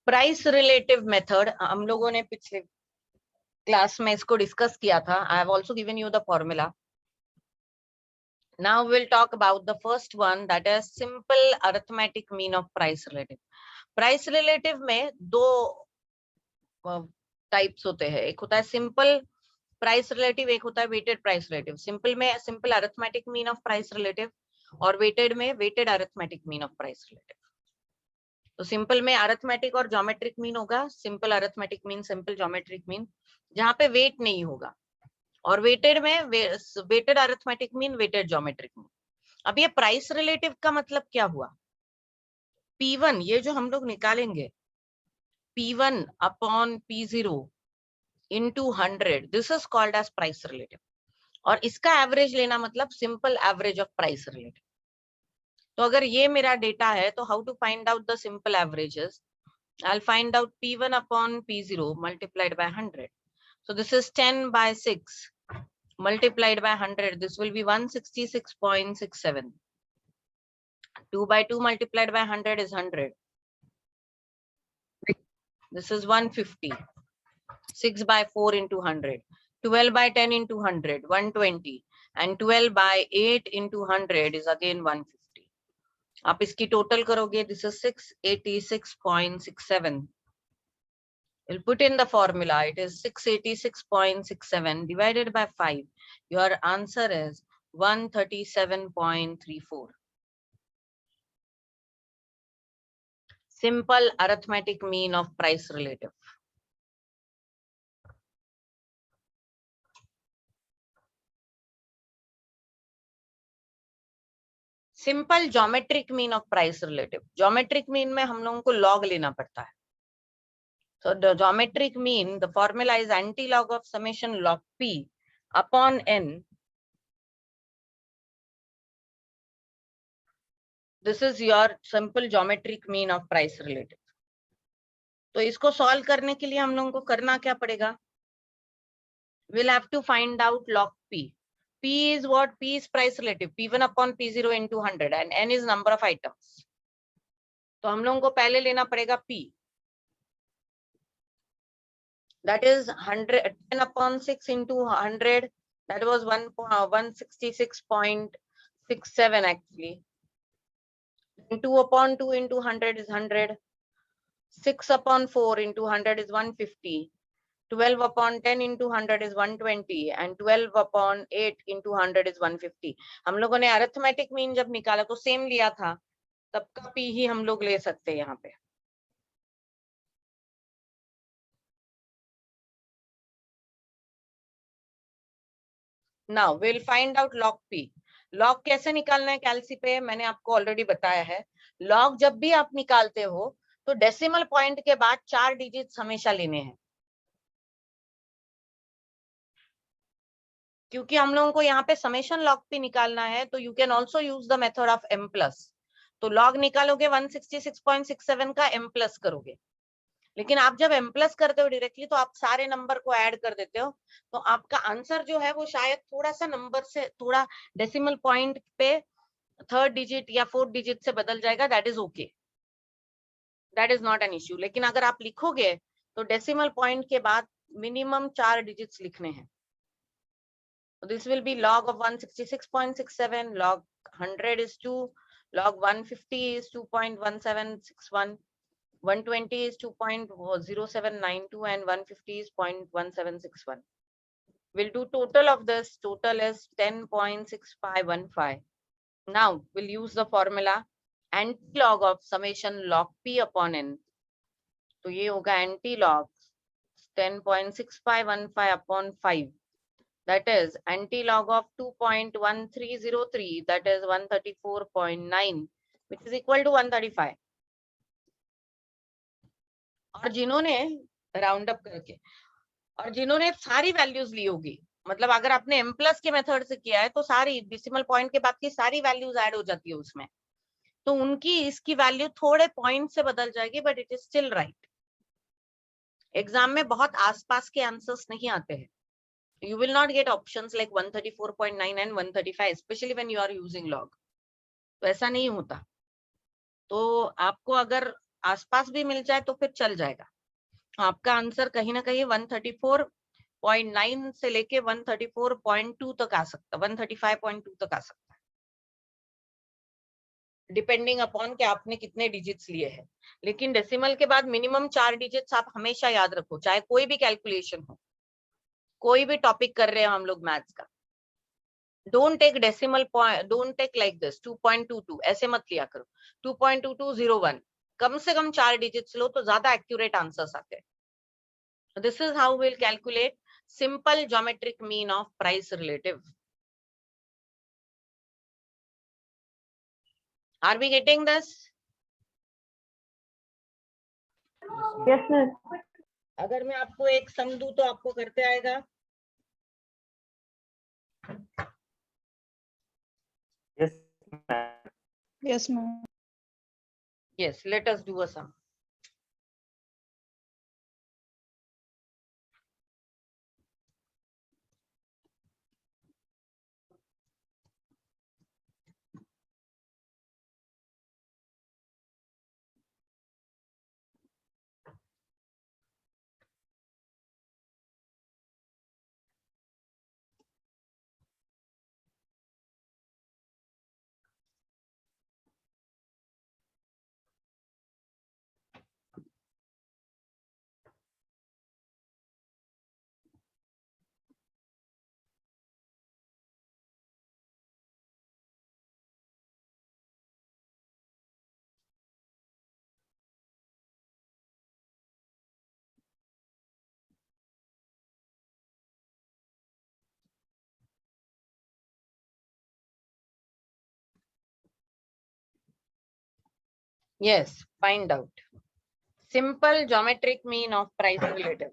Price relative method हम लोगों ने पिछले क्लास में इसको डिस्कस किया था. I have also given you the formula. Now we'll talk about the first one, that is simple arithmetic mean of price relative. Price relative में दो टाइप्स होते हैं. एक होता है सिंपल प्राइस रिलेटिव, एक होता है वेटेड प्राइस रिलेटिव. सिंपल में simple arithmetic mean of price relative और वेटेड में weighted arithmetic mean of price relative. तो सिंपल में अरिथमेटिक और ज्योमेट्रिक मीन होगा. Simple arithmetic mean, simple geometric mean, जहां पे वेट नहीं होगा. और वेटेड में weighted arithmetic mean, weighted geometric mean. अब ये प्राइस रिलेटिव का मतलब क्या हुआ? P1 ये जो हम लोग निकालेंगे, P1 upon P0 into 100, this is called as price relative. और इसका एवरेज लेना मतलब simple average of price relative. तो अगर ये मेरा डेटा है तो how to find out the simple averages? I'll find out P1 upon P0 multiplied by 100. So this is 10 by 6 multiplied by 100. This will be 166.67. 2 by 2 multiplied by 100 is 100. This is 150. 6 by 4 into 100. 12 by 10 into 100, 120. And 12 by 8 into 100 is again 150. आप इसकी total करोगे, this is 686.67. We'll put in the formula. It is 686.67 divided by 5. Your answer is 137.34. Simple arithmetic mean of price relative. Simple geometric mean of price relative. Geometric mean में हम लोगों को log लेना पड़ता है. So the geometric mean, the formula is anti-log of summation log p upon n. This is your simple geometric mean of price relative. तो इसको solve करने के लिए हम लोगों को करना क्या पड़ेगा? We'll have to find out log p. P is what? P is price relative. P1 upon P0 into 100 and n is number of items. तो हम लोगों को पहले लेना पड़ेगा P. That is 100, 10 upon 6 into 100. That was 166.67 actually. 2 upon 2 into 100 is 100. 6 upon 4 into 100 is 150. 12 upon 10 into 100 is 120 and 12 upon 8 into 100 is 150. हम लोगों ने अरिथमेटिक मीन जब निकाला तो सेम लिया था, तब का पी ही हम लोग ले सकते हैं यहाँ पे. Now we'll find out log p. Log कैसे निकालना है कैलसी पे मैंने आपको ऑलरेडी बताया है. लॉग जब भी आप निकालते हो तो डेसिमल पॉइंट के बाद 4 डिजिट्स हमेशा लेने हैं, क्योंकि हम लोगों को यहाँ पे समेशन लॉग पी निकालना है. तो you can also use the method of m plus. तो लॉग निकालोगे 166.67 का m प्लस करोगे. लेकिन आप जब m प्लस करते हो डायरेक्टली तो आप सारे नंबर को ऐड कर देते हो, तो आपका आंसर जो है वो शायद थोड़ा सा नंबर से थोड़ा डेसिमल पॉइंट पे थर्ड डिजिट या फोर्थ डिजिट से बदल जाएगा. That is okay, that is not an issue. लेकिन अगर आप लिखोगे तो डेसिमल पॉइंट के बाद मिनिमम 4 डिजिट्स लिखने हैं. This will be log of 166.67, log 100 is 2, log 150 is 2.1761, 120 is 2.0792 and 150 is 0.1761. We'll do total of this. Total is 10.6515. Now we'll use the formula anti-log of summation log p upon n. तो ये होगा anti-log 10.6515 upon 5. That is anti-log of 2.1303, that is 134.9, which is equal to 135. और जिन्होंने round up करके और जिन्होंने सारी values ली होगी, मतलब अगर आपने m प्लस के मेथड से किया है तो सारी डेसिमल पॉइंट के बाद की सारी वैल्यूज ऐड हो जाती है उसमें, तो उनकी इसकी वैल्यू थोड़े पॉइंट से बदल जाएगी, but it is still right. Exam में बहुत आसपास के आंसर्स नहीं आते हैं. You will not get options like 134.9 and 135, especially when you are using log. तो ऐसा नहीं होता. तो आपको अगर आसपास भी मिल जाए तो फिर चल जाएगा। आपका आंसर कहीं ना कहीं 134.9 से लेके 134.2 तक आ सकता है, 135.2 तक आ सकता है, डिपेंडिंग अपॉन कि आपने कितने डिजिट्स लिए हैं। लेकिन डेसिमल के बाद मिनिमम 4 डिजिट्स आप हमेशा याद रखो, चाहे कोई भी कैलकुलेशन हो, कोई भी टॉपिक कर रहे हैं हम लोग मैथ्स का। Don't take decimal point, don't take like this 2.22, ऐसे मत लिया करो। 2.2201, कम से कम 4 डिजिट्स लो तो ज्यादा एक्यूरेट आंसर्स आते हैं। So this is how we'll calculate simple geometric mean of price relative. Are we getting this? Yes, ma'am. अगर मैं आपको एक सम दूं तो आपको करते आएगा? Yes, ma'am. Yes, ma'am. Yes, let us do a sum. Yes, find out simple geometric mean of price relative.